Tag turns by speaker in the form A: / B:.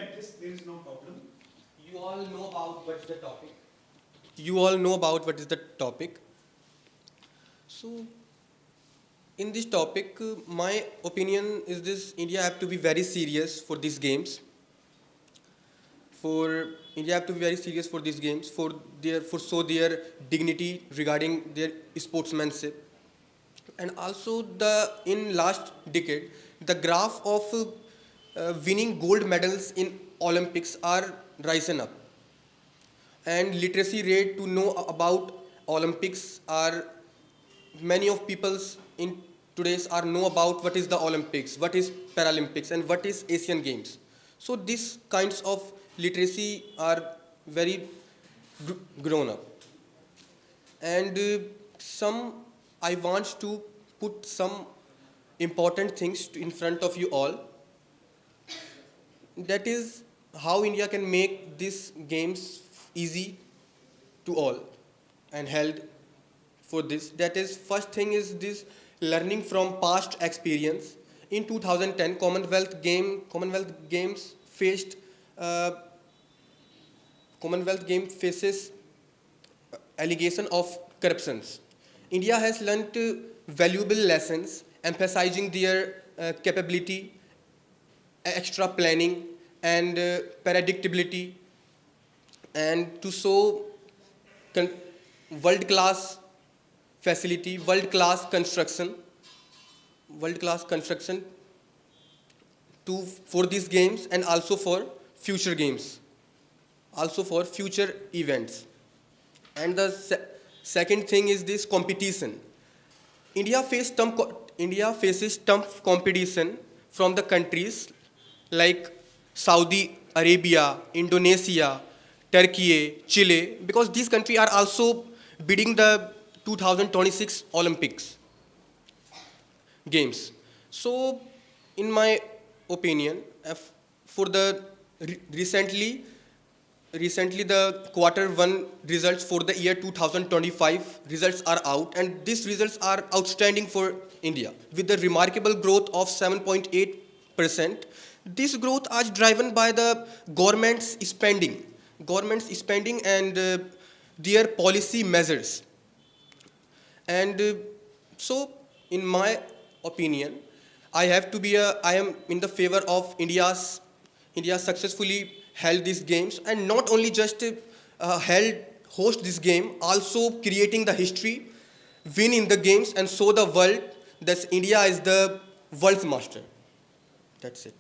A: address, there is no problem.
B: You all know about what's the topic. You all know about what is the topic. So, in this topic, my opinion is this: India have to be very serious for these games. For India have to be very serious for these games, for show their dignity regarding their sportsmanship, and also the in last decade the graph of winning gold medals in Olympics are rising up, and literacy rate to know about Olympics are many of people's in today's are know about what is the Olympics, what is Paralympics, and what is Asian Games. So these kinds of literacy are very grown up, and some I want to put some important things in front of you all. That is how India can make these games easy to all and held for this. That is, first thing is this learning from past experience. In 2010, Commonwealth Games faced uh, Commonwealth Game faces allegation of corruptions. India has learnt valuable lessons, emphasizing their capability, extra planning, and predictability, and to show con- world-class facility, world class construction to for these games and also for future games, also for future events. And the second thing is this competition. India faces tough competition from the countries like Saudi Arabia, Indonesia, Turkey, Chile, because these countries are also bidding the 2026 Olympics Games. So, in my opinion, for the recently the quarter one results for the year 2025 results are out, and these results are outstanding for India with the remarkable growth of 7.8%. This growth is driven by the government's spending and their policy measures. And so, in my opinion, I am in the favor of India successfully held these games, and not only just host this game, also creating the history, win in the games, and show the world that India is the world's master. That's it.